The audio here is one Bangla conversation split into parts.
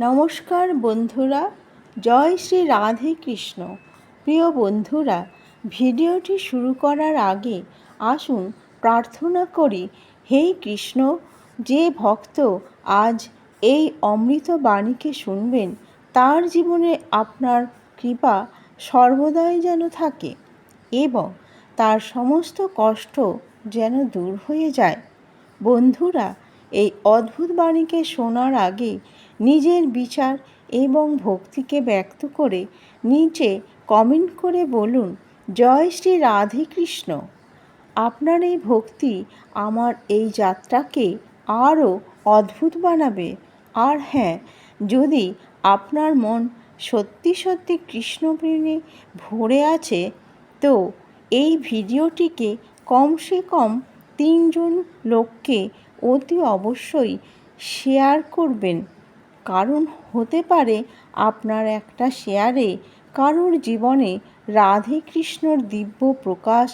নমস্কার বন্ধুরা, জয় শ্রী রাধে কৃষ্ণ। প্রিয় বন্ধুরা, ভিডিওটি শুরু করার আগে আসুন প্রার্থনা করি। হে কৃষ্ণ, যে ভক্ত আজ এই অমৃত বাণীকে শুনবেন তার জীবনে আপনার কৃপা সর্বদাই যেন থাকে এবং তার সমস্ত কষ্ট যেন দূর হয়ে যায়। বন্ধুরা, এই অদ্ভুত বাণীকে শোনার আগে নিজের বিচার এবং ভক্তিকে ব্যক্ত করে নিচে কমেন্ট করে বলুন, জয় শ্রী রাধে কৃষ্ণ। আপনার এই ভক্তি আমার এই যাত্রাকে আরও অদ্ভুত বানাবে। আর হ্যাঁ, যদি আপনার মন সত্যি সত্যি কৃষ্ণপ্রেমে ভরে আছে তো এই ভিডিওটিকে কমসে কম 3 জন লোককে অতি অবশ্যই শেয়ার করবেন, কারণ হতে পারে আপনার একটা শেয়ারে কারোর জীবনে রাধে কৃষ্ণর দিব্য প্রকাশ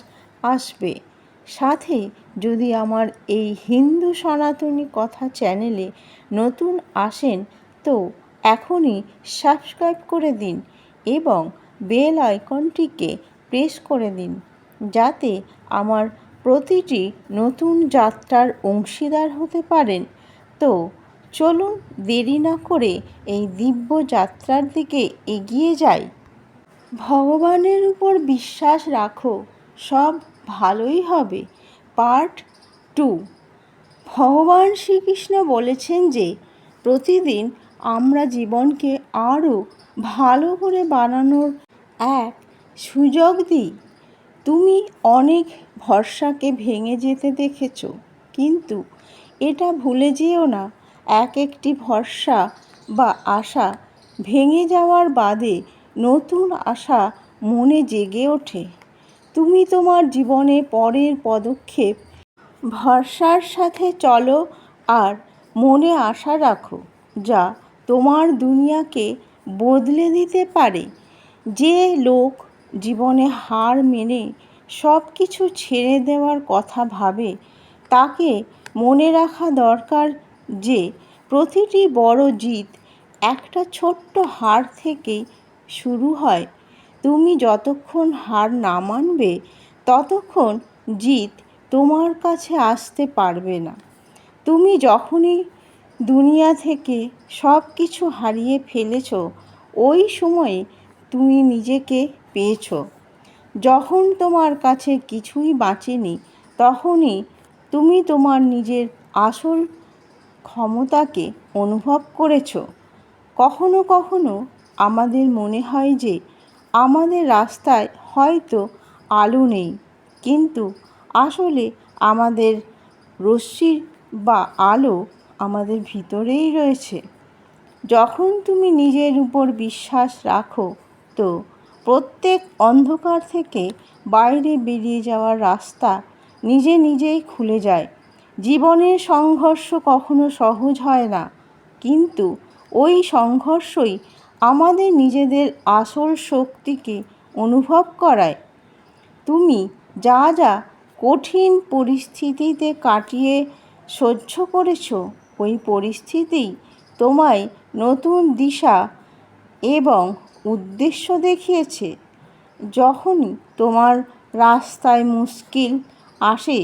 আসবে। সাথে যদি আমার এই হিন্দু সনাতনী কথা চ্যানেলে নতুন আসেন তো এখনই সাবস্ক্রাইব করে দিন এবং বেল আইকনটিকে প্রেস করে দিন, যাতে আমার প্রতিটি নতুন যাত্রার অংশীদার হতে পারেন। তো চলুন দেরি না করে এই দিব্য যাত্রার দিকে এগিয়ে যাই। ভগবানের উপর বিশ্বাস রাখো, সব ভালোই হবে। পার্ট 2। ভগবান শ্রীকৃষ্ণ বলেছেন যে প্রতিদিন আমরা জীবনকে আরও ভালো করে বানানোর এক সুযোগ দিই। তুমি অনেক ভরসাকে ভেঙে যেতে দেখেছ, কিন্তু এটা ভুলে যেও না, একটি ভরসা বা আশা ভেঙে যাওয়ার বাদে নতুন আশা মনে জেগে ওঠে। তুমি তোমার জীবনে পরের পদক্ষেপ ভরসার সাথে চলো আর মনে আশা রাখো, যা তোমার দুনিয়াকে বদলে দিতে পারে। যে লোক জীবনে হার মেনে সব কিছু ছেড়ে দেওয়ার কথা ভাবে তাকে মনে রাখা দরকার যে প্রতিটি বড় জিত একটা ছোট্ট হার থেকেই শুরু হয়। তুমি যতক্ষণ হার না মানবে ততক্ষণ জিত তোমার কাছে আসতে পারবে না। তুমি যখনই দুনিয়া থেকে সব কিছু হারিয়ে ফেলেছ, ওই সময়ে তুমি নিজেকে পেয়েছ। যখন তোমার কাছে কিছুই বাঁচেনি তখনই তুমি তোমার নিজের আসল ক্ষমতাকে অনুভব করেছ। কখনো কখনো আমাদের মনে হয় যে আমাদের রাস্তায় হয়তো আলো নেই, কিন্তু আসলে আমাদের রশ্মির বা আলো আমাদের ভিতরেই রয়েছে। যখন তুমি নিজের উপর বিশ্বাস রাখো তো প্রত্যেক অন্ধকার থেকে বাইরে বেরিয়ে যাওয়ার রাস্তা নিজে নিজেই খুলে যায়। জীবনের সংঘর্ষ কখনো সহজ হয় না, কিন্তু ওই সংঘর্ষই আমাদের নিজেদের আসল শক্তিকে অনুভব করায়। তুমি যা যা কঠিন পরিস্থিতিতে কাটিয়ে সহ্য করেছ, ওই পরিস্থিতিই তোমায় নতুন দিশা এবং উদ্দেশ্য দেখিয়েছে। যখনই তোমার রাস্তায় মুশকিল আসে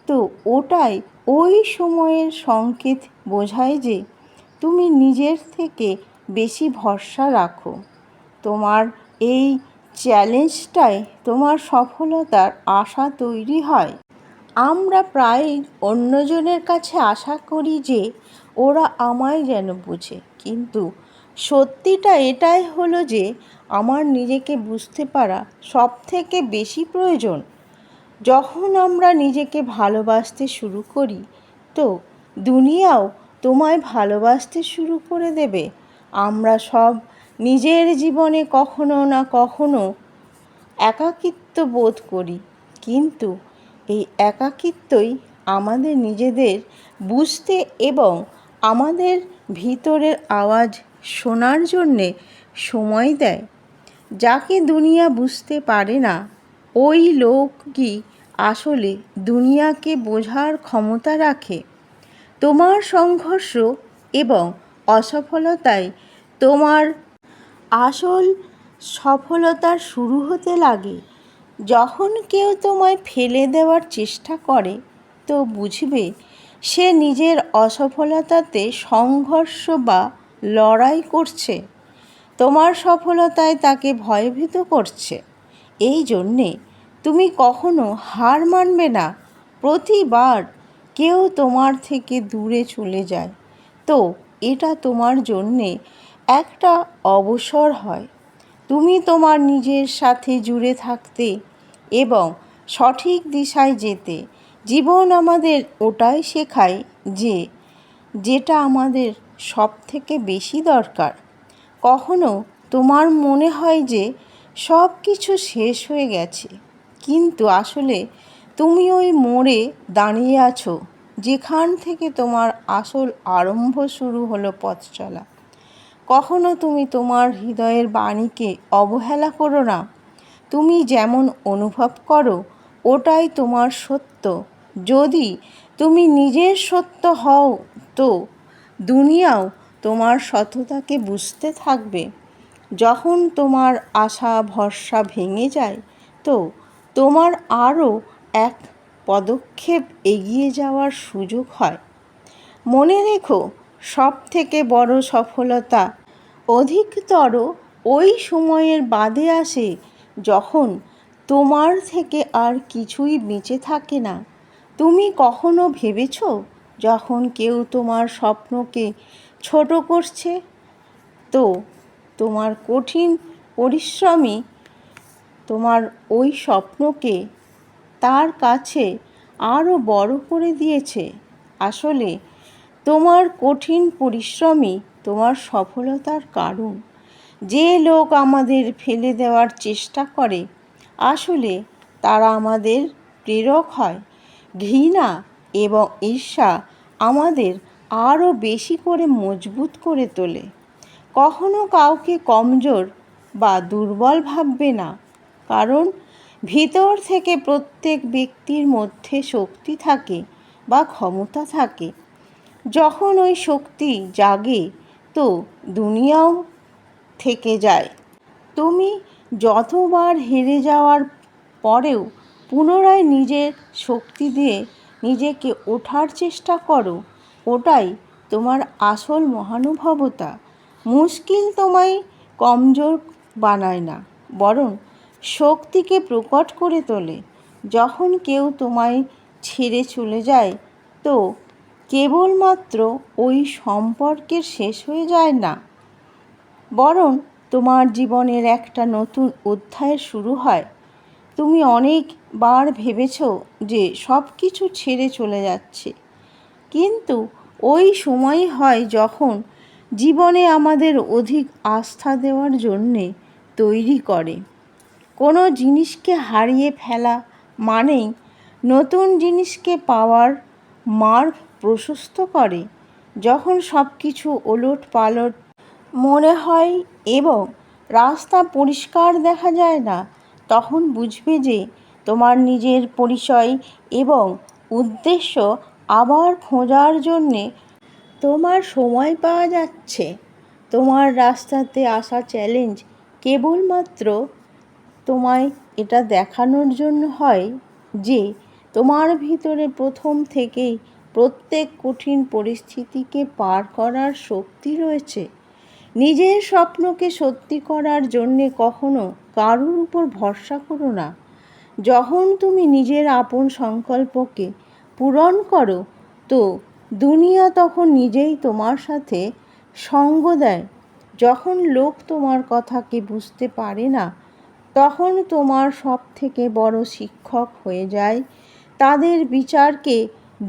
তো ওটাই ওই সময়ের সংকেত বোঝায় যে তুমি নিজের থেকে বেশি ভরসা রাখো। তোমার এই চ্যালেঞ্জটাই তোমার সফলতার আশা তৈরি হয়। আমরা প্রায়ই অন্যজনের কাছে আশা করি যে ওরা আমায় যেন বোঝে, কিন্তু সত্যিটা এটাই হলো যে আমার নিজেকে বুঝতে পারা সবথেকে বেশি প্রয়োজন। যখন আমরা নিজেকে ভালোবাসতে শুরু করি তো দুনিয়াও তোমায় ভালোবাসতে শুরু করে দেবে। আমরা সব নিজের জীবনে কখনো না কখনো একাকিত্ব বোধ করি, কিন্তু এই একাকিত্বই আমাদের নিজেদের বুঝতে এবং আমাদের ভিতরের আওয়াজ শোনার জন্যে সময় দেয়। যাকে দুনিয়া বুঝতে পারে না, ওই লোকই আসলে দুনিয়াকে বোঝার ক্ষমতা রাখে। তোমার সংঘর্ষ এবং অসফলতায় তোমার আসল সফলতার শুরু হতে লাগে। যখন কেউ তোমায় ফেলে দেওয়ার চেষ্টা করে, তো বুঝবে সে নিজের অসফলতাতে সংঘর্ষ বা লড়াই করছে, তোমার সফলতায় তাকে ভয়ভীত করছে। এই জন্যে তুমি কখনো হার মানবে না। প্রতিবার কেউ তোমার থেকে দূরে চলে যায়, তো এটা তোমার জন্যে একটা অবসর হয়। তুমি তোমার নিজের সাথে জুড়ে থাকতে এবং সঠিক দিশায় যেতে। জীবন আমাদের ওটাই শেখায় যেটা আমাদের সব থেকে বেশি দরকার। কখনো তোমার মনে হয় যে সব কিছু শেষ হয়ে গেছে, কিন্তু আসলে তুমি ওই মোড়ে দাঁড়িয়ে আছো যেখান থেকে তোমার আসল আরম্ভ শুরু হলো পথ চলা। কখনো তুমি তোমার হৃদয়ের বাণীকে অবহেলা করো না। তুমি যেমন অনুভব করো ওটাই তোমার সত্য। যদি তুমি নিজের সত্য হও, তো দুনিয়াও তোমার সততাকে বুঝতে থাকবে। যখন তোমার আশা ভরসা ভেঙে যায়, তো তোমার আরও এক পদক্ষেপ এগিয়ে যাওয়ার সুযোগ হয়। মনে রেখো, সব থেকে বড় সফলতা অধিকতর ওই সময়ের বাদে আসে যখন তোমার থেকে আর কিছুই বেঁচে থাকে না। তুমি কখনো ভেবেছ যখন কেউ তোমার স্বপ্নকে ছোট করছে, তো তোমার কঠিন পরিশ্রমই তোমার ওই স্বপ্নকে তার কাছে আরও বড় করে দিয়েছে? আসলে তোমার কঠিন পরিশ্রমই তোমার সফলতার কারণ। যে লোক আমাদের ফেলে দেওয়ার চেষ্টা করে, আসলে তারা আমাদের প্রেরক হয়। ঘৃণা এবং ঈর্ষা আমাদের আরও বেশি করে মজবুত করে তোলে। কখনো কাউকে কমজোর বা দুর্বল ভাববে না, কারণ ভিতর থেকে প্রত্যেক ব্যক্তির মধ্যে শক্তি থাকে বা ক্ষমতা থাকে। যখন ওই শক্তি জাগে, তো দুনিয়াও থেকে যায়। তুমি যতবার হেরে যাওয়ার পরেও পুনরায় নিজের শক্তি দিয়ে নিজেকে ওঠার চেষ্টা করো, ওটাই তোমার আসল মহানুভবতা। মুশকিল তোমায় কমজোর বানায় না, বরং শক্তিকে প্রকট করে তোলে। যখন কেউ তোমায় ছেড়ে চলে যায়, তো কেবলমাত্র ওই সম্পর্কের শেষ হয়ে যায় না, বরং তোমার জীবনের একটা নতুন অধ্যায়ের শুরু হয়। তুমি অনেকবার ভেবেছ যে সব কিছু ছেড়ে চলে যাচ্ছে, কিন্তু ওই সময়ই হয় যখন জীবনে আমাদের অধিক আস্থা দেওয়ার জন্যে তৈরি করে। কোনো জিনিসকে হারিয়ে ফেলা মানেই নতুন জিনিসকে পাওয়ার মার্গ প্রশস্ত করে। যখন সব কিছু ওলটপালট মনে হয় এবং রাস্তা পরিষ্কার দেখা যায় না, তখন বুঝবে যে তোমার নিজের পরিচয় এবং উদ্দেশ্য আবার খোঁজার জন্যে তোমার সময় পাওয়া যাচ্ছে। তোমার রাস্তাতে আসা চ্যালেঞ্জ কেবলমাত্র তোমায় এটা দেখানোর জন্য হয় যে তোমার ভিতরে প্রথম থেকেই প্রত্যেক কঠিন পরিস্থিতিকে পার করার শক্তি রয়েছে। নিজের স্বপ্নকে সত্যি করার জন্যে কখনো কারোর উপর ভরসা করো না। যখন তুমি নিজের আপন সংকল্পকে পূরণ করো, তো দুনিয়া তখন নিজেই তোমার সাথে সঙ্গ দেয়। যখন লোক তোমার কথাকে বুঝতে পারে না, তখন তোমার সব থেকে বড় শিক্ষক হয়ে যায়। তাদের বিচারকে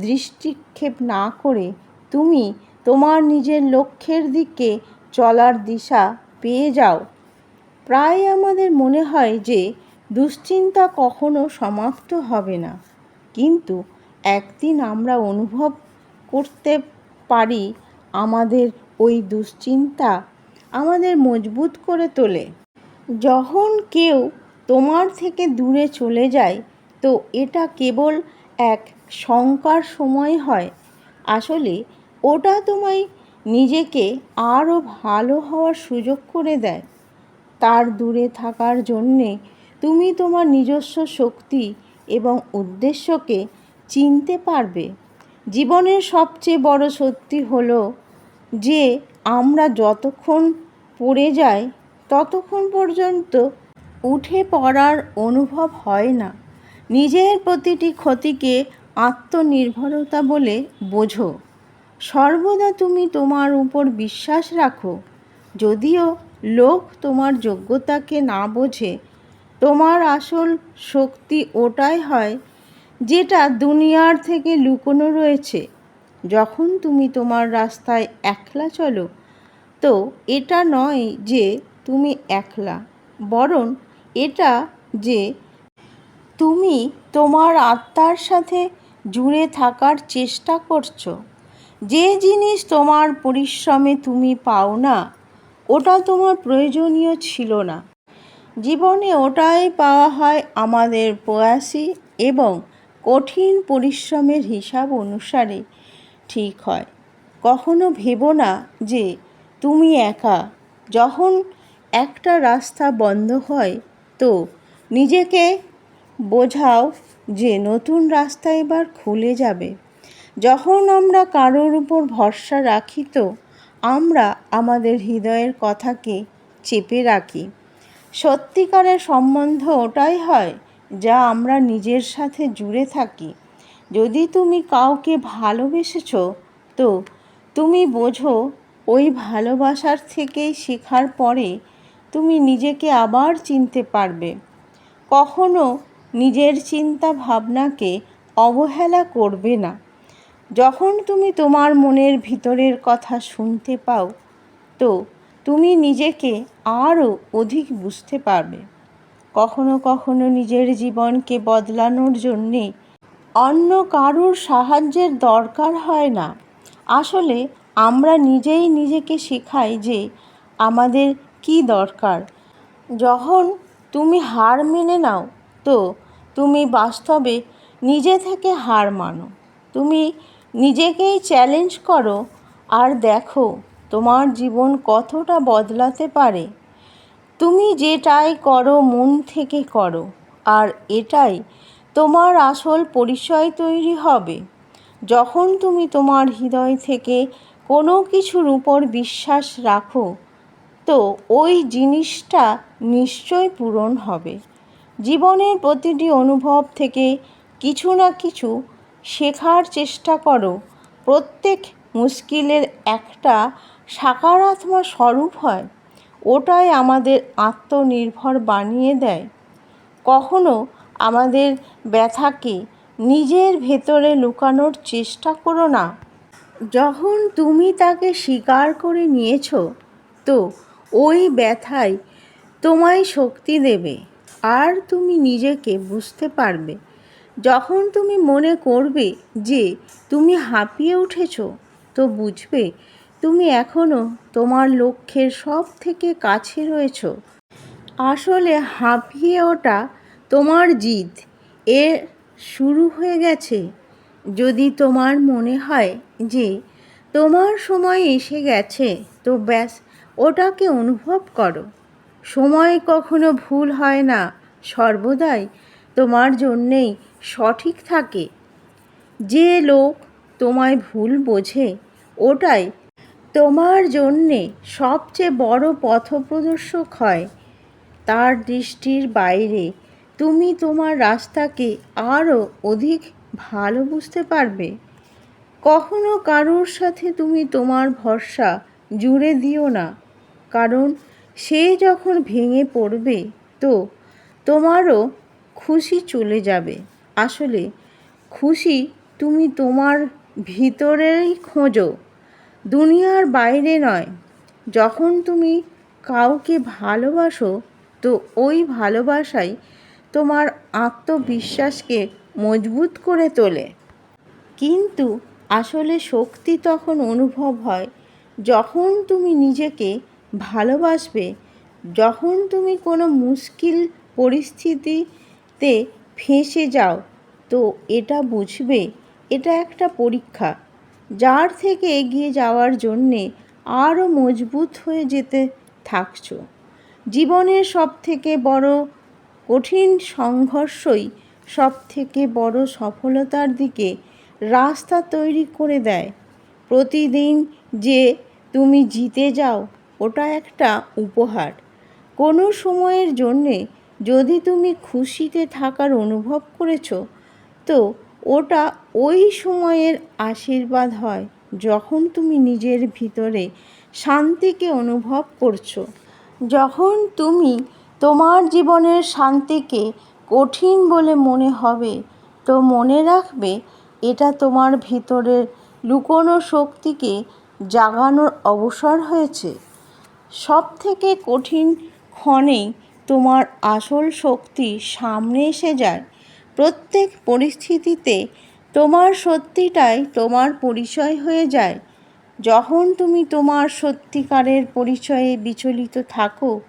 দৃষ্টিক্ষেপ না করে তুমি তোমার নিজের লক্ষ্যের দিকে চলার দিশা পেয়ে যাও। প্রায় আমাদের মনে হয় যে দুশ্চিন্তা কখনো সমাপ্ত হবে না, কিন্তু একদিন আমরা অনুভব করতে পারি আমাদের ওই দুশ্চিন্তা আমাদের মজবুত করে তোলে। যখন কেউ তোমার থেকে দূরে চলে যায়, তো এটা কেবল এক শঙ্কার সময় হয়। আসলে ওটা তোমায় নিজেকে আরও ভালো হওয়ার সুযোগ করে দেয়। তার দূরে থাকার জন্যে তুমি তোমার নিজস্ব শক্তি এবং উদ্দেশ্যকে চিনতে পারবে। জীবনের সবচেয়ে বড় সত্যি হলো যে আমরা যতক্ষণ পড়ে যাই ততক্ষণ পর্যন্ত উঠে পড়ার অনুভব হয় না। নিজের প্রতিটি ক্ষতিকে আত্মনির্ভরতা বলে বোঝো। সর্বদা তুমি তোমার উপর বিশ্বাস রাখো। যদিও লোক তোমার যোগ্যতাকে না বোঝে, তোমার আসল শক্তি ওটাই হয় যেটা দুনিয়ার থেকে লুকোনো রয়েছে। যখন তুমি তোমার রাস্তায় একলা চলো, তো এটা নয় যে তুমি একলা, বরং এটা যে তুমি তোমার আত্মার সাথে জুড়ে থাকার চেষ্টা করছো। যে জিনিস তোমার পরিশ্রমে তুমি পাও না, ওটা তোমার প্রয়োজনীয় ছিল না। জীবনে ওটাই পাওয়া হয় আমাদের প্রয়াসী এবং কঠিন পরিশ্রমের হিসাব অনুসারে ঠিক হয়। কখনো ভেবো না যে তুমি একা। যখন একটা রাস্তা বন্ধ হয়, তো নিজেকে বোঝাও যে নতুন রাস্তা এবার খুলে যাবে। যখন আমরা কারোর উপর ভরসা রাখি, তো আমরা আমাদের হৃদয়ের কথাকে চেপে রাখি। সত্যিকারের সম্বন্ধ ওটাই হয় যা আমরা নিজের সাথে জুড়ে থাকি। যদি তুমি কাউকে ভালোবেসেছো, তো তুমি বোঝো ওই ভালোবাসার থেকেই শেখার পরে তুমি নিজেকে আবার চিনতে পারবে। কখনো নিজের চিন্তা ভাবনাকে অবহেলা করবে না। যখন তুমি তোমার মনের ভিতরের কথা শুনতে পাও, তো তুমি নিজেকে আরও অধিক বুঝতে পারবে। কখনো কখনো নিজের জীবনকে বদলানোর জন্যে অন্য কারোর সাহায্যের দরকার হয় না। আসলে আমরা নিজেই নিজেকে শেখাই যে আমাদের কী দরকার। যখন তুমি হার মেনে নাও, তো তুমি বাস্তবে নিজে থেকে হার মানো। তুমি নিজেকেই চ্যালেঞ্জ করো আর দেখো তোমার জীবন কতটা বদলাতে পারে। তুমি যেটাই করো মন থেকে করো, আর এটাই তোমার আসল পরিচয় তৈরি হবে। যখন তুমি তোমার হৃদয় থেকে কোনো কিছুর উপর বিশ্বাস রাখো, তো ওই জিনিসটা নিশ্চয় পূরণ হবে। জীবনের প্রতিটি অনুভব থেকে কিছু না কিছু শেখার চেষ্টা করো। প্রত্যেক মুশকিলের একটা সকারাত্মক স্বরূপ হয়। ওটাই আমাদের আত্মনির্ভর বানিয়ে দেয়। কখনো আমাদের ব্যথাকে নিজের ভেতরে লুকানোর চেষ্টা করো না। যখন তুমি তাকে স্বীকার করে নিয়েছো, তো ওই ব্যথাই তোমায় শক্তি দেবে আর তুমি নিজেকে বুঝতে পারবে। যখন তুমি মনে করবে যে তুমি হাঁপিয়ে উঠেছো, তো বুঝবে তুমি এখনও তোমার লক্ষ্যের সব থেকে কাছে রয়েছো। আসলে হাঁপিয়ে ওঠা তোমার জিদ এর শুরু হয়ে গেছে। যদি তোমার মনে হয় যে তোমার সময় এসে গেছে, তো ব্যাস ওটাকে অনুভব করো। সময় কখনো ভুল হয় না, সর্বদাই তোমার জন্যেই সঠিক থাকে। যে লোক তোমায় ভুল বোঝে, ওটাই তোমার জন্যে সবচেয়ে বড় পথপ্রদর্শক হয়। তার দৃষ্টির বাইরে তুমি তোমার রাস্তাকে আরও অধিক ভালো বুঝতে পারবে। কখনো কারোর সাথে তুমি তোমার ভরসা জুড়ে দিও না, কারণ সে যখন ভেঙে পড়বে, তো তোমারও খুশি চলে যাবে। আসলে খুশি তুমি তোমার ভিতরেই খোঁজো, দুনিয়ার বাইরে নয়। যখন তুমি কাউকে ভালোবাসো, তো ওই ভালোবাসাই তোমার আত্মবিশ্বাসকে মজবুত করে তোলে। কিন্তু আসলে শক্তি তখন অনুভব হয় যখন তুমি নিজেকে ভালোবাসবে। যখন তুমি কোনো মুশকিল পরিস্থিতিতে ফেঁসে যাও, তো এটা বুঝবে এটা একটা পরীক্ষা। যার থেকে এগিয়ে যাওয়ার জন্যে আরও মজবুত হয়ে যেতে থাকছো। জীবনের সবথেকে বড় কঠিন সংঘর্ষই সবথেকে বড় সফলতার দিকে রাস্তা তৈরি করে দেয়। প্রতিদিন যে তুমি জিতে যাও ওটা একটা উপহার। কোনো সময়ের জন্যে যদি তুমি খুশিতে থাকার অনুভব করেছো তো ওটা ওই সময়ের আশীর্বাদ হয় যখন তুমি নিজের ভিতরে শান্তিকে অনুভব করছো। যখন তুমি তোমার জীবনের শান্তিকে কঠিন বলে মনে হবে তো মনে রাখবে এটা তোমার ভিতরের লুকোনো শক্তিকে জাগানোর অবসর হয়েছে। সবথেকে কঠিন ক্ষণেই তোমার আসল শক্তি সামনে এসে যায়। প্রত্যেক পরিস্থিতিতে তোমার সত্যিটাই তোমার পরিচয় হয়ে যায়। যখন তুমি তোমার সত্যিকারের পরিচয়ে বিচলিত থাকো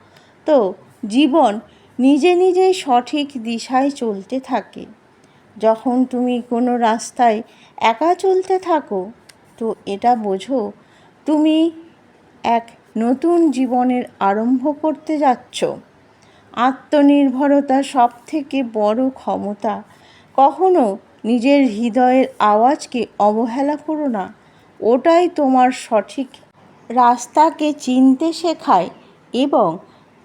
তো জীবন নিজে নিজেই সঠিক দিশায় চলতে থাকে। যখন তুমি কোনো রাস্তায় একা চলতে থাকো তো এটা বোঝো তুমি এক নতুন জীবনের আরম্ভ করতে যাচ্ছ। আত্মনির্ভরতা সবথেকে বড় ক্ষমতা। কখনো নিজের হৃদয়ের আওয়াজকে অবহেলা করো না। ওটাই তোমার সঠিক রাস্তাকে চিনতে শেখায় এবং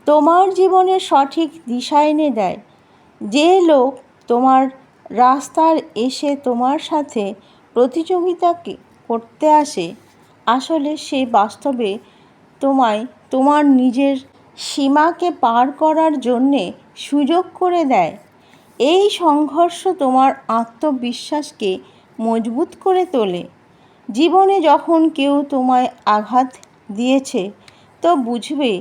তোমার জীবনের সঠিক দিশা এনে দেয়। যে লোক তোমার রাস্তার এসে তোমার সাথে প্রতিযোগিতা করতে আসে আসলে সে বাস্তবে তোমায় তোমার নিজের সীমাকে পার করার জন্যে সুযোগ করে দেয়। এই সংঘর্ষ তোমার আত্মবিশ্বাসকে মজবুত করে তোলে। জীবনে যখন কেউ তোমায় আঘাত দিয়েছে তো বুঝবে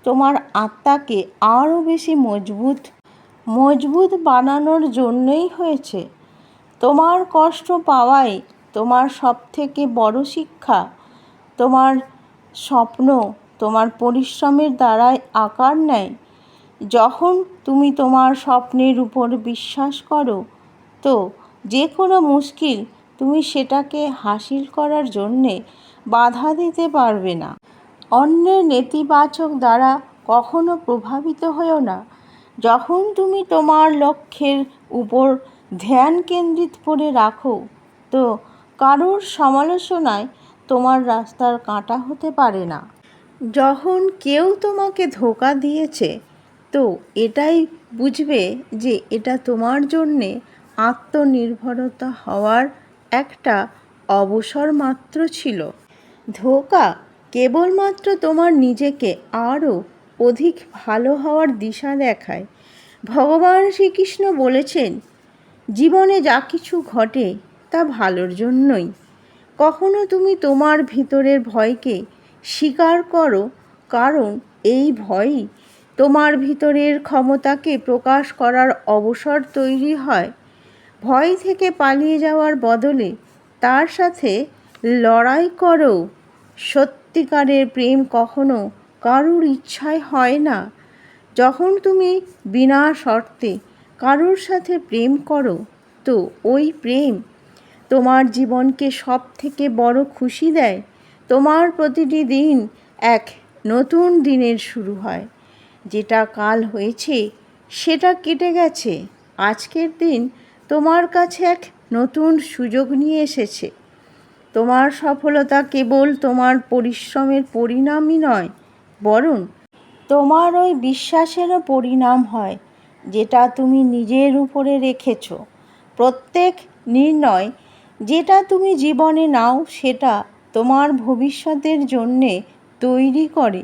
তোমার আত্মাকে আরও বেশি মজবুত বানানোর জন্যই হয়েছে। তোমার কষ্ট পাওয়াই তোমার সবথেকে বড় শিক্ষা। তোমার স্বপ্ন তোমার পরিশ্রমের দ্বারাই আকার নেয়। যখন তুমি তোমার স্বপ্নের উপর বিশ্বাস করো তো যে কোনো মুশকিল তুমি সেটাকে হাসিল করার জন্যে বাধা দিতে পারবে না। অন্যের নেতিবাচক দ্বারা কখনো প্রভাবিত হও না। যখন তুমি তোমার লক্ষ্যের উপর ধ্যান কেন্দ্রিত করে রাখো তো কারোর সমালোচনায় তোমার রাস্তার কাঁটা হতে পারে না। যখন কেউ তোমাকে ধোঁকা দিয়েছে তো এটাই বুঝবে যে এটা তোমার জন্যে আত্মনির্ভরতা হওয়ার একটা অবসর মাত্র ছিল। ধোঁকা কেবলমাত্র তোমার নিজেকে আরও অধিক ভালো হওয়ার দিশা দেখায়। ভগবান শ্রীকৃষ্ণ বলেছেন জীবনে যা কিছু ঘটে তা ভালোর জন্যই। কখনো তুমি তোমার ভিতরের ভয়কে স্বীকার করো কারণ এই ভয়ই তোমার ভিতরের ক্ষমতাকে প্রকাশ করার অবসর তৈরি হয়। ভয় থেকে পালিয়ে যাওয়ার বদলে তার সাথে লড়াই করো। সত্যিকারের প্রেম কখনো কারুর ইচ্ছায় হয় না। যখন তুমি বিনা শর্তে কারুর সাথে প্রেম করো তো ওই প্রেম তোমার জীবনকে সবথেকে বড় খুশি দেয়। তোমার প্রতিটি দিন এক নতুন দিনের শুরু হয়। যেটা কাল হয়েছে সেটা কেটে গেছে। আজকের দিন তোমার কাছে এক নতুন সুযোগ নিয়ে এসেছে। তোমার সফলতা কেবল তোমার পরিশ্রমের পরিণামই নয় বরং তোমার ওই বিশ্বাসেরও পরিণাম হয় যেটা তুমি নিজের উপরে রেখেছ। প্রত্যেক নির্ণয় যেটা তুমি জীবনে নাও সেটা তোমার ভবিষ্যতের জন্যে তৈরি করে।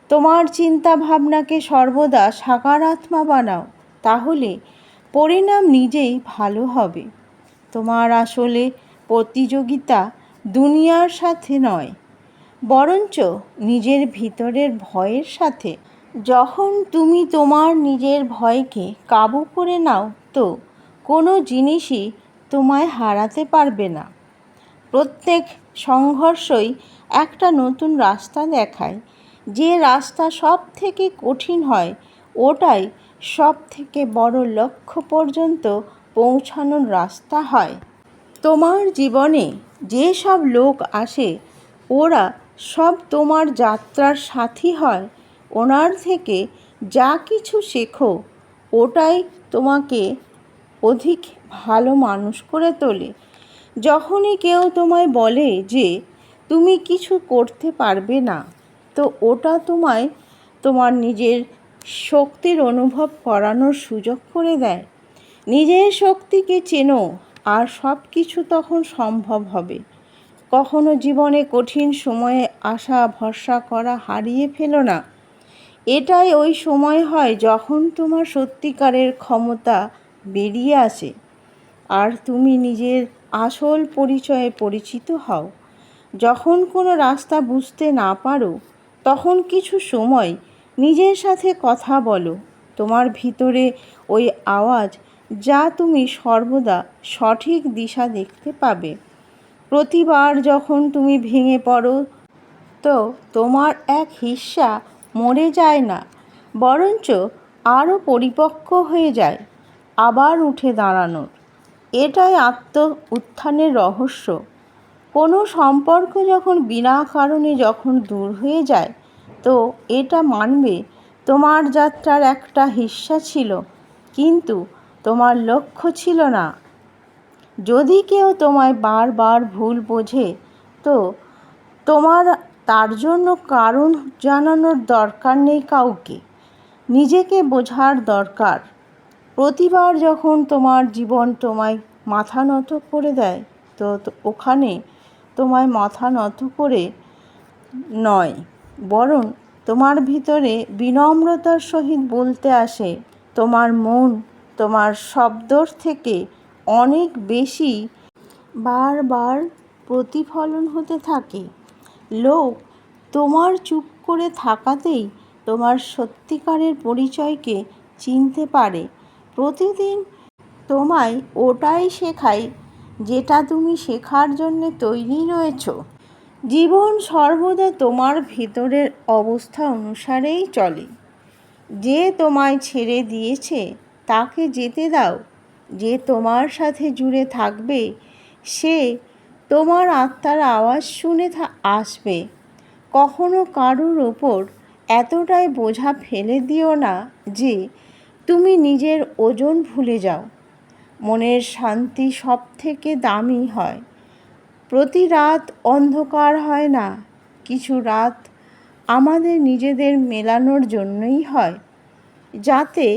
তোমার চিন্তা ভাবনাকে সর্বদা সকারাত্মক বানাও, তাহলে পরিণাম নিজেই ভালো হবে। তোমার আসলে প্রতিযোগিতা দুনিয়ার সাথে নয় বরঞ্চ নিজের ভিতরের ভয়ের সাথে। যখন তুমি তোমার নিজের ভয়কে কাবু করে নাও তো কোনো জিনিসই তোমায় হারাতে পারবে না। প্রত্যেক সংঘর্ষই একটা নতুন রাস্তা দেখায়। যে রাস্তা সব থেকে কঠিন হয় ওটাই সব থেকে বড় লক্ষ্য পর্যন্ত পৌঁছানোর রাস্তা হয়। তোমার জীবনে যে সব লোক আসে ওরা সব তোমার যাত্রার সাথী হয়। ওনার থেকে যা কিছু শেখো ওটাই তোমাকে অধিক ভালো মানুষ করে তোলে। যখনই কেউ তোমায় বলে যে তুমি কিছু করতে পারবে না, তো ওটা তোমায় তোমার নিজের শক্তির অনুভব করানোর সুযোগ করে দেয়। নিজের শক্তিকে চেনো আর সব কিছু তখন সম্ভব হবে। কখনো জীবনে কঠিন সময়ে আশা ভরসা করা হারিয়ে ফেলো না। এটাই ওই সময় হয় যখন তোমার সত্যিকারের ক্ষমতা বেরিয়ে আসে আর তুমি নিজের আসল পরিচয়ে পরিচিত হও। যখন কোনো রাস্তা বুঝতে না পারো তখন কিছু সময় নিজের সাথে কথা বলো। তোমার ভিতরে ওই আওয়াজ যা তুমি সর্বদা সঠিক দিশা দেখতে পাবে। প্রতিবার যখন তুমি ভেঙে পড়ো তো তোমার এক হিস্সা মরে যায় না, বরঞ্চ আরও পরিপক্ক হয়ে যায় আবার উঠে দাঁড়ানোর। এটাই আত্ম উত্থানের রহস্য। কোনো সম্পর্ক যখন বিনা কারণে যখন দূর হয়ে যায় তো এটা মানবে তোমার যাত্রার একটা হিস্সা ছিল, কিন্তু তোমার লক্ষ্য ছিল না। যদি কেউ তোমায় বারবার ভুল বোঝে তো তোমার তার জন্য কারণ জানানোর দরকার নেই কাউকে, নিজেকে বোঝার দরকার। প্রতিবার যখন তোমার জীবন তোমায় মাথা নত করে দেয় তো ওখানে তোমায় মাথা নত করে নয়, বরং তোমার ভিতরে বিনম্রতার সহিত বলতে আসে, তোমার মন তোমার শব্দর থেকে অনেক বেশি বারবার প্রতিফলন হতে থাকে। লোক তোমার চুপ করে থাকাতেই তোমার সত্যিকারের পরিচয়কে চিনতে পারে। প্রতিদিন তোমায় ওটাই শেখায় যেটা তুমি শেখার জন্য তৈরি রয়েছো। জীবন সর্বদা তোমার ভিতরের অবস্থা অনুসারেই চলে। যে তোমায় ছেড়ে দিয়েছে তাকে যেতে দাও। যে তোমার সাথে জুড়ে থাকবে সে তোমার আত্মার আওয়াজ শুনে আসবে। কখনো কারুর ওপর এতটাই বোঝা ফেলে দিও না যে তুমি নিজের ওজন ভুলে যাও। মনের শান্তি সব থেকে দামি হয়। প্রতি রাত অন্ধকার হয় না, কিছু রাত আমাদের নিজেদের মেলানোর জন্যই হয়, যাতে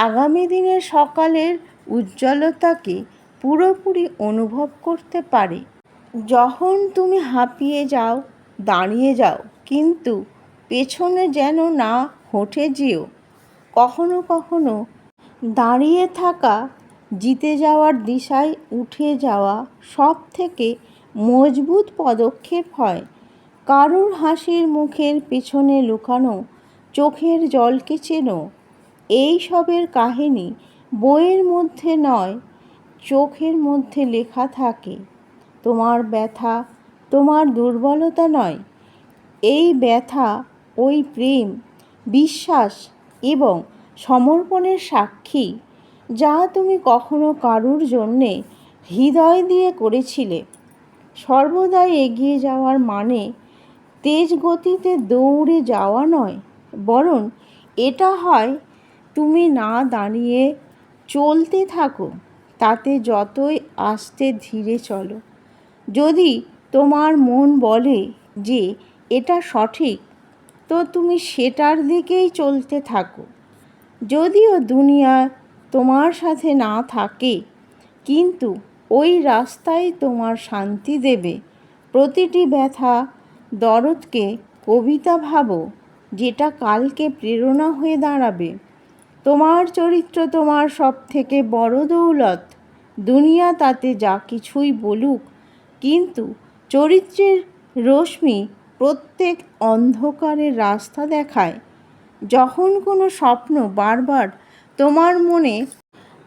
আগামী দিনের সকালের উজ্জ্বলতাকে পুরোপুরি অনুভব করতে পারে। যখন তুমি হাঁপিয়ে যাও দাঁড়িয়ে যাও, কিন্তু পেছনে যেন না হটে যেও। কখনো কখনো দাঁড়িয়ে থাকা জিতে যাওয়ার দিশায় উঠে যাওয়া সব থেকে মজবুত পদক্ষেপ হয়। কারুর হাসির মুখের পেছনে লুকানো চোখের জলকে চেনো। এই সবের কাহিনী বইয়ের মধ্যে নয়, চোখের মধ্যে লেখা থাকে। তোমার ব্যথা তোমার দুর্বলতা নয়, এই ব্যথা ওই প্রেম, বিশ্বাস এবং সমর্পণের সাক্ষী যা তুমি কখনো কারুর জন্যে হৃদয় দিয়ে করেছিলে। সর্বদাই এগিয়ে যাওয়ার মানে তেজ গতিতে দৌড়ে যাওয়া নয়, বরং এটা হয় তুমি না দাঁড়িয়ে চলতে থাকো, তাতে যতই আস্তে ধীরে চলো। যদি তোমার মন বলে যে এটা সঠিক তো তুমি সেটার দিকেই চলতে থাকো। যদিও দুনিয়া তোমার সাথে না থাকে, কিন্তু ওই রাস্তাই তোমার শান্তি দেবে। প্রতিটি ব্যথা দরদকে কবিতা ভাবো, যেটা কালকে প্রেরণা হয়ে দাঁড়াবে। তোমার চরিত্র তোমার সব থেকে বড় দৌলত। দুনিয়া তাতে যা কিছুই বলুক, কিন্তু চরিত্রের রশ্মি প্রত্যেক অন্ধকারের রাস্তা দেখায়। যখন কোনো স্বপ্ন বারবার তোমার মনে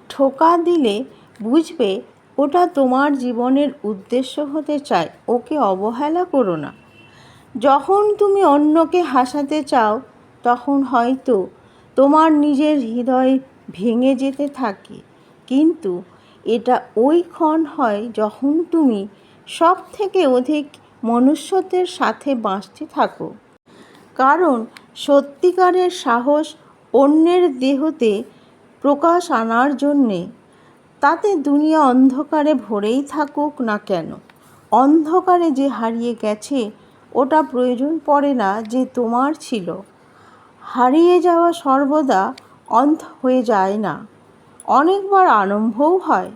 ঠোকা দিলে বুঝবে ওটা তোমার জীবনের উদ্দেশ্য হতে চায়। ওকে অবহেলা করো না। যখন তুমি অন্যকে হাসাতে চাও তখন হয়তো তোমার নিজের হৃদয় ভেঙে যেতে থাকে, কিন্তু এটা ওই ক্ষণ হয় যখন তুমি সব থেকে অধিক মনুষ্যত্বের সাথে বাঁচতে থাকো। কারণ সত্যিকারের সাহস অন্যের দেহতে প্রকাশ আনার জন্যে, তাতে দুনিয়া অন্ধকারে ভরেই থাকুক না কেন। অন্ধকারে যে হারিয়ে গেছে ওটা প্রয়োজন পড়ে না যে তোমার ছিল। হারিয়ে যাওয়া সর্বদা অন্ধ হয়ে যায় না, অনেকবার আরম্ভও হয়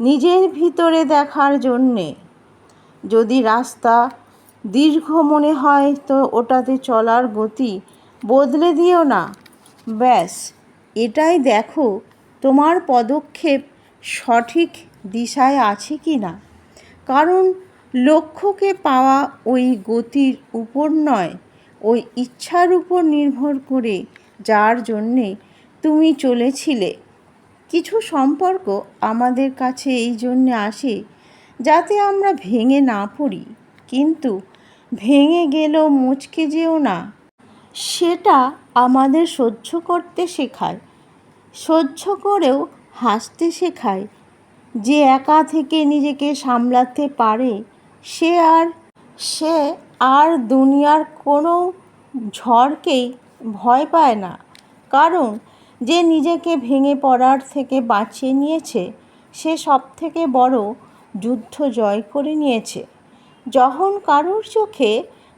নিজের ভিতরে দেখার জন্যে। যদি রাস্তা দীর্ঘ মনে হয় তো ওটাতে চলার গতি বদলে দিও না। ব্যাস এটাই দেখো তোমার পদক্ষেপ সঠিক দিশায় আছে কি না। কারণ লক্ষ্যকে পাওয়া ওই গতির উপর নয়, ওই ইচ্ছার উপর নির্ভর করে যার জন্যে তুমি চলেছিলে। কিছু সম্পর্ক আমাদের কাছে এই জন্যে আসে যাতে আমরা ভেঙে না পড়ি, কিন্তু ভেঙে গেলেও মুচকে যেও না। সেটা আমাদের সহ্য করতে শেখায়, সহ্য করেও হাসতে শেখায়। যে একা থেকে নিজেকে সামলাতে পারে সে আর দুনিয়ার কোনো ঝড়কেই ভয় পায় না। কারণ যে নিজেকে ভেঙে পড়ার থেকে বাঁচিয়ে নিয়েছে সে সব থেকে বড় যুদ্ধ জয় করে নিয়েছে। যখন কারোর চোখে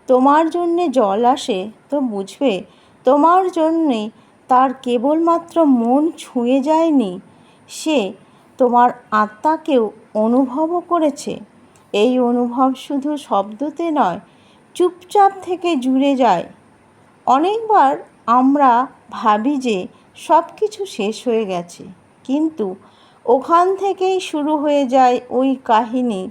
তোমার জন্যে জল আসে তো বুঝবে তোমার জন্যে তার কেবলমাত্র মন ছুঁয়ে যায়নি, সে তোমার আত্মাকেও অনুভবও করেছে। এই অনুভব শুধু শব্দতে নয়, চুপচাপ থেকে জুড়ে যায়। অনেকবার আমরা ভাবি যে সব কিছু শেষ হয়ে গেছে, কিন্তু ওখান থেকেই শুরু হয়ে যায় ওই কাহিনী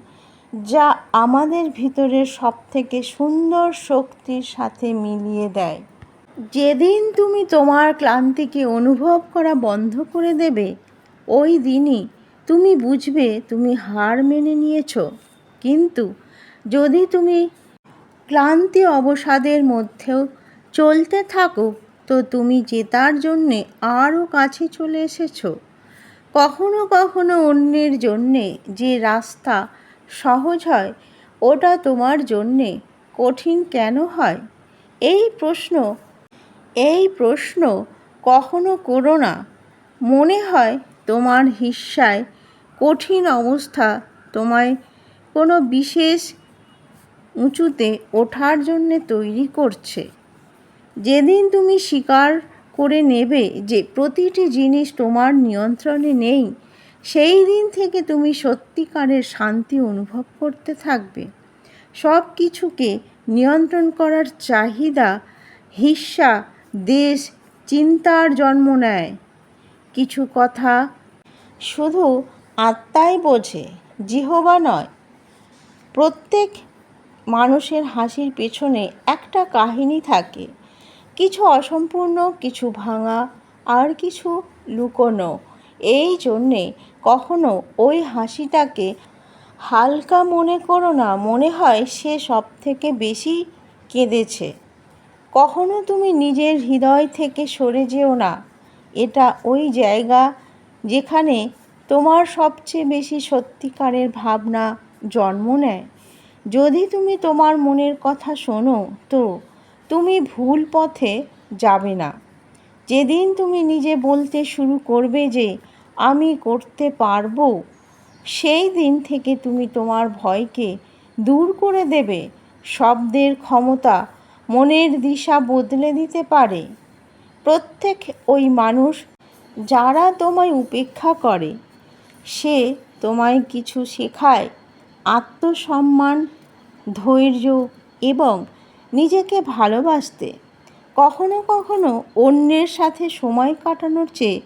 যা আমাদের ভিতরের সব থেকে সুন্দর শক্তির সাথে মিলিয়ে দেয়। যেদিন তুমি তোমার ক্লান্তিকে অনুভব করা বন্ধ করে দেবে, ওই দিনই তুমি বুঝবে তুমি হার মেনে নিয়েছো। কিন্তু যদি তুমি ক্লান্তি অবসাদের মধ্যেও চলতে থাকো তো তুমি জেতার জন্যে আরও কাছে চলে এসেছো। কখনো কখনো অন্যের জন্যে যে রাস্তা সহজ হয় ওটা তোমার জন্যে কঠিন কেন হয়? এই প্রশ্ন কখনো করো না। মনে হয় তোমার হিস্সায় কঠিন অবস্থা তোমায় কোনো বিশেষ উঁচুতে ওঠার জন্যে তৈরি করছে। যেদিন তুমি স্বীকার করে নেবে যে প্রতিটি জিনিস তোমার নিয়ন্ত্রণে নেই, সেই দিন থেকে তুমি সত্যিকারের শান্তি অনুভব করতে থাকবে। সব কিছুকে নিয়ন্ত্রণ করার চাহিদা, হিংসা, দেশ, চিন্তার জন্ম নেয়। কিছু কথা শুধু আত্মাই বোঝে, জিহ্বা নয়। প্রত্যেক মানুষের হাসির পেছনে একটা কাহিনী থাকে, কিছু অসম্পূর্ণ, কিছু ভাঙা, আর কিছু লুকোনো। এই জন্যে কখনো ওই হাসিটাকে হালকা মনে করো না, মনে হয় সে সব থেকে বেশি কেঁদেছে। কখনো তুমি নিজের হৃদয় থেকে সরে যেও না। এটা ওই জায়গা যেখানে তোমার সবচেয়ে বেশি সত্যিকারের ভাবনা জন্ম নেয়। যদি তুমি তোমার মনের কথা শোনো তো তুমি ভুল পথে যাবে না। যেদিন তুমি নিজে বলতে শুরু করবে যে আমি করতে পারবো, সেই দিন থেকে তুমি তোমার ভয়কে দূর করে দেবে। শব্দের ক্ষমতা মনের দিশা বদলে দিতে পারে। প্রত্যেক ওই মানুষ যারা তোমায় উপেক্ষা করে সে তোমায় কিছু শেখায়, আত্মসম্মান, ধৈর্য এবং নিজেকে ভালোবাসতে। কখনো কখনো অন্যের সাথে সময় কাটানোর চেয়ে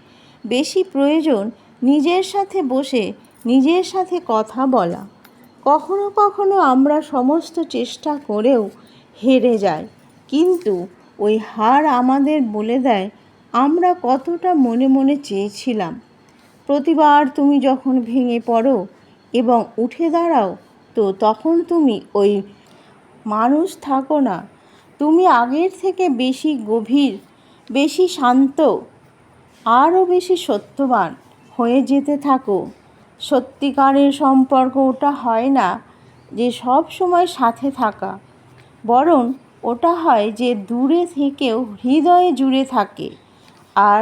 বেশি প্রয়োজন নিজের সাথে বসে নিজের সাথে কথা বলা। কখনো কখনো আমরা সমস্ত চেষ্টা করেও হেরে যাই, কিন্তু ওই হার আমাদের বলে দেয় আমরা কতটা মনে মনে চেয়েছিলাম। প্রতিবার তুমি যখন ভেঙে পড়ো এবং উঠে দাঁড়াও তো তখন তুমি ওই মানুষ থাকো না, তুমি আগের থেকে বেশি গভীর, বেশি শান্ত, আরও বেশি সত্যবান হয়ে যেতে থাকো। সত্যিকারের সম্পর্ক ওটা হয় না যে সব সময় সাথে থাকা, বরং ওটা হয় যে দূরে থেকেও হৃদয়ে জুড়ে থাকে আর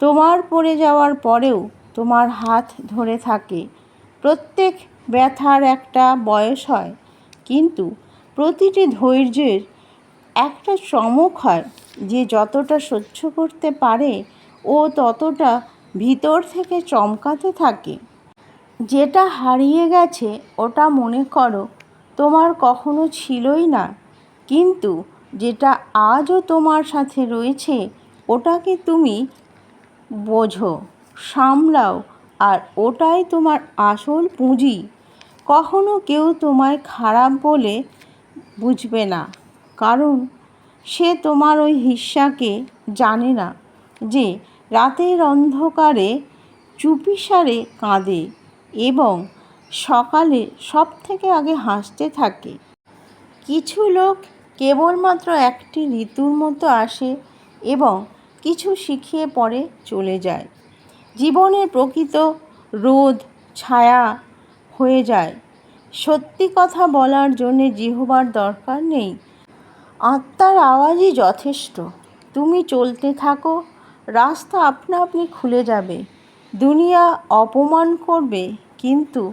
তোমার পড়ে যাওয়ার পরেও তোমার হাত ধরে থাকে। প্রত্যেক ব্যথার একটা বয়স হয়, কিন্তু প্রতিটি ধৈর্যের একটা চমক হয়। যে যতটা সহ্য করতে পারে ও ততটা ভিতর থেকে চমকাতে থাকে। যেটা হারিয়ে গেছে ওটা মনে করো তোমার কখনো ছিলই না, কিন্তু যেটা আজও তোমার সাথে রয়েছে ওটাকে তুমি বোঝো, সামলাও, আর ওটাই তোমার আসল পুঁজি। কখনো কেউ তোমায় খারাপ বলে বুঝবে না, কারণ সে তোমার ওই হিস্সাকে জানে না যে রাতের অন্ধকারে চুপিসারে কাঁদে এবং সকালে সব থেকে আগে হাসতে থাকে। কিছু লোক কেবলমাত্র একটি ঋতুর মতো আসে এবং কিছু শিখিয়ে পরে চলে যায়। জীবনের প্রকৃত রোদ ছায়া হয়ে যায়। সত্যি কথা বলার জন্যে জিহ্বার দরকার নেই, আত্মার আওয়াজই যথেষ্ট। তুমি চলতে থাকো, রাস্তা আপনা আপনি খুলে যাবে। দুনিয়া অপমান করবে, কিন্তু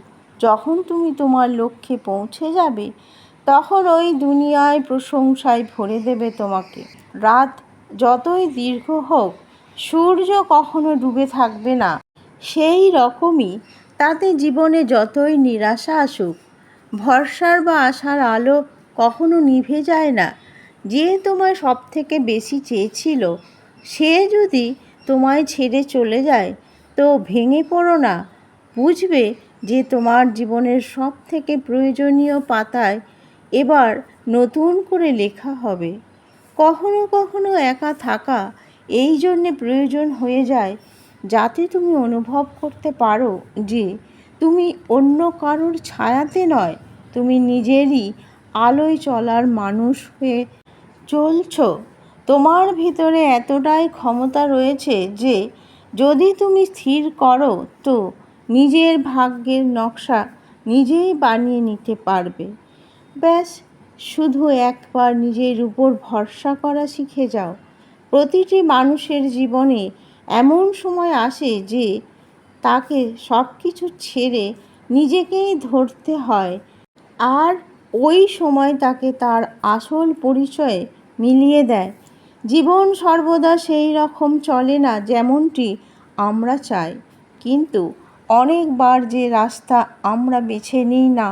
যখন তুমি তোমার লক্ষ্যে পৌঁছে যাবে তখন ওই দুনিয়ায় প্রশংসায় ভরে দেবে তোমাকে। রাত যতই দীর্ঘ হোক, সূর্য কখনো ডুবে থাকবে না। সেই রকমই তাতে জীবনে যতই নিরাশা আসুক, ভরসার বা আশার আলো কখনো নিভে যায় না। যে তোমায় সব থেকে বেশি চেয়েছিল সে যদি তোমায় ছেড়ে চলে যায় তো ভেঙে পড়ো না। বুঝবে যে তোমার জীবনের সব থেকে প্রয়োজনীয় পাতায় এবার নতুন করে লেখা হবে। কখনো কখনো একা থাকা এই জন্যে প্রয়োজন হয়ে যায় যাতে তুমি অনুভব করতে পারো যে তুমি অন্য কারোর ছায়াতে নয়, তুমি নিজেরই আলোয় চলার মানুষ হয়ে চলছ। তোমার ভিতরে এতটাই ক্ষমতা রয়েছে যে যদি তুমি স্থির করো তো নিজের ভাগ্যের নকশা নিজেই বানিয়ে নিতে পারবে। ব্যাস, শুধু একবার নিজের উপর ভরসা করা শিখে যাও। প্রতিটি মানুষের জীবনে এমন সময় আসে যে তাকে সব কিছু ছেড়ে নিজেকেই ধরতে হয়, আর ওই সময় তাকে তার আসল পরিচয়ে মিলিয়ে দেয়। জীবন সর্বদা সেই রকম চলে না যেমনটি আমরা চাই, কিন্তু অনেকবার যে রাস্তা আমরা বেছে নিই না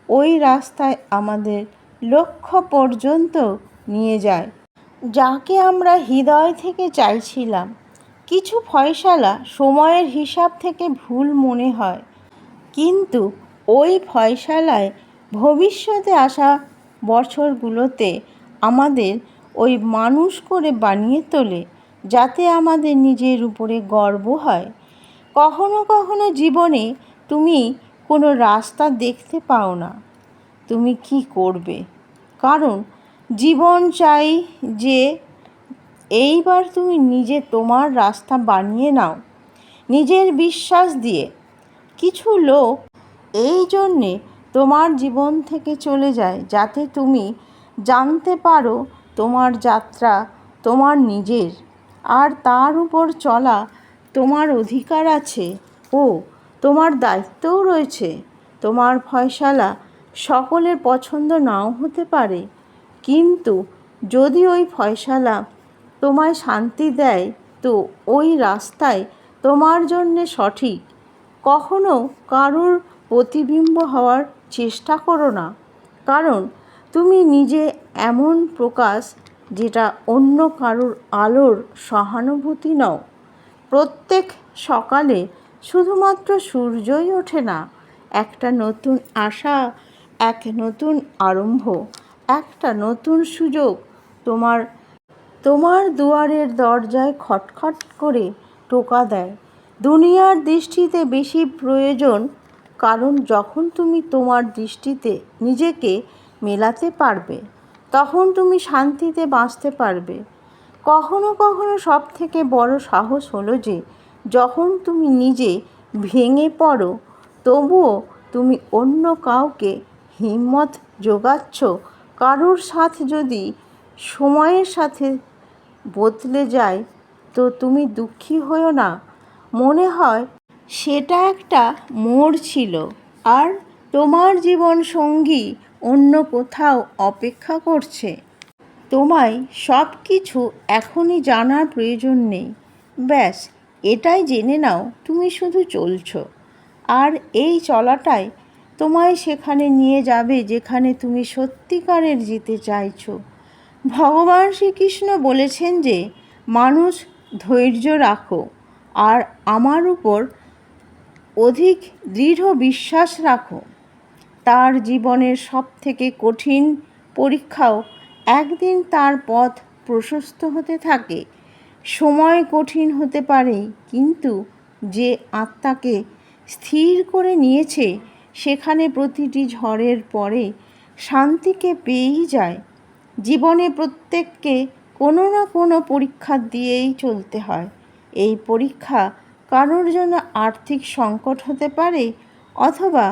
ওই রাস্তায় আমাদের লক্ষ্য পর্যন্ত নিয়ে যায়, যাকে আমরা হৃদয় থেকে চাইছিলাম। কিছু ফয়সালা সময়ের হিসাব থেকে ভুল মনে হয়, কিন্তু ওই ফয়সালায় ভবিষ্যতে আসা বছরগুলোতে আমাদের ওই মানুষ করে বানিয়ে তোলে যাতে আমাদের নিজের উপরে গর্ব হয়। কখনো কখনো জীবনে তুমি কোনো রাস্তা দেখতে পাও না, তুমি কি করবে, কারণ জীবন চাই যে এইবার তুমি নিজে তোমার রাস্তা বানিয়ে নাও নিজের বিশ্বাস দিয়ে। কিছু লোক এই জন্যে তোমার জীবন থেকে চলে যায় যাতে তুমি জানতে পারো তোমার যাত্রা তোমার নিজের, আর তার উপর চলা তোমার অধিকার আছে ও তোমার দায়িত্বও রয়েছে। তোমার ফয়সালা সকলের পছন্দ নাও হতে পারে, কিন্তু যদি ওই ফয়সালা তোমায় শান্তি দেয় তো ওই রাস্তায় তোমার জন্যে সঠিক। কখনো কারোর প্রতিবিম্ব হওয়ার চেষ্টা করো না, কারণ তুমি নিজে এমন প্রকাশ যেটা অন্য কারোর আলোর সহানুভূতি নও। প্রত্যেক সকালে শুধুমাত্র সূর্যই ওঠে না, একটা নতুন আশা, এক নতুন আরম্ভ, একটা নতুন সুযোগ তোমার তোমার দুয়ারের দরজায় খটখট করে টোকা দেয়। দুনিয়ার দৃষ্টিতে বেশি প্রয়োজন, কারণ যখন তুমি তোমার দৃষ্টিতে নিজেকে মেলাতে পারবে তখন তুমি শান্তিতে বাঁচতে পারবে। কখনো কখনো সব থেকে বড় সাহস হলো যে যখন তুমি নিজে ভেঙে পড়ো তবুও তুমি অন্য কাউকে হিম্মত জোগাচ্ছ, কারোর সাথ যদি সময়ের সাথে বদলে যায় তো তুমি দুঃখী হও না। মনে হয় সেটা একটা মোড় ছিল, আর তোমার জীবন সঙ্গী অন্য কোথাও অপেক্ষা করছে। তোমায় সব কিছু এখনই জানার প্রয়োজন নেই। ব্যাস এটাই জেনে নাও তুমি শুধু চলছো, আর এই চলাটাই তোমায় সেখানে নিয়ে যাবে যেখানে তুমি সত্যিকারের যেতে চাইছো। ভগবান শ্রীকৃষ্ণ বলেছেন যে মানুষ ধৈর্য রাখো আর আমার উপর অধিক দৃঢ় বিশ্বাস রাখো। তার জীবনের সবথেকে কঠিন পরীক্ষাও একদিন তার পথ প্রশস্ত হতে থাকে। সময় কঠিন হতে পারে, কিন্তু যে আত্মাকে স্থির করে নিয়েছে সেখানে প্রতিটি ঝড়ের পরে শান্তিকে পেয়েই যায়। জীবনে প্রত্যেককে কোনো না কোনো পরীক্ষা দিয়েই চলতে হয়। এই পরীক্ষা কারোর জন্য আর্থিক সংকট হতে পারে, অথবা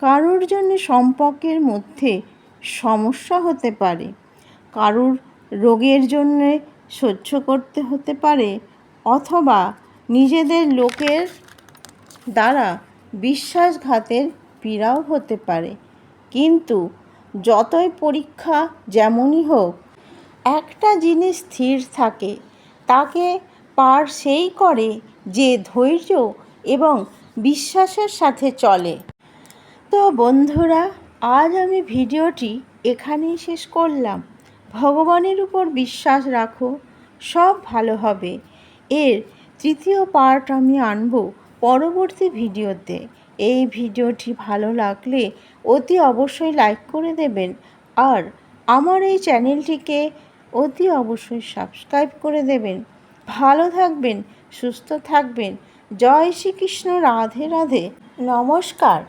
কারোর জন্য সম্পর্কের মধ্যে সমস্যা হতে পারে, কারোর রোগের জন্য সহ্য করতে হতে পারে, অথবা নিজেদের লোকের দ্বারা বিশ্বাসঘাতের পীড়াও হতে পারে। কিন্তু যতই পরীক্ষা যেমনই হোক, একটা জিনিস স্থির থাকে, তাকে পার সেই করে যে ধৈর্য এবং বিশ্বাসের সাথে চলে। তো বন্ধুরা, আজ আমি ভিডিওটি এখানেই শেষ করলাম। ভগবানের উপর বিশ্বাস রাখো, সব ভালো হবে। এর তৃতীয় পার্ট আমি আনব পরবর্তী ভিডিওতে। এই ভিডিওটি ভালো লাগলে অতি অবশ্যই লাইক করে দেবেন, আর আমার এই চ্যানেলটিকে অতি অবশ্যই সাবস্ক্রাইব করে দেবেন। ভালো থাকবেন, সুস্থ থাকবেন। জয় শ্রীকৃষ্ণ, রাধে রাধে, নমস্কার।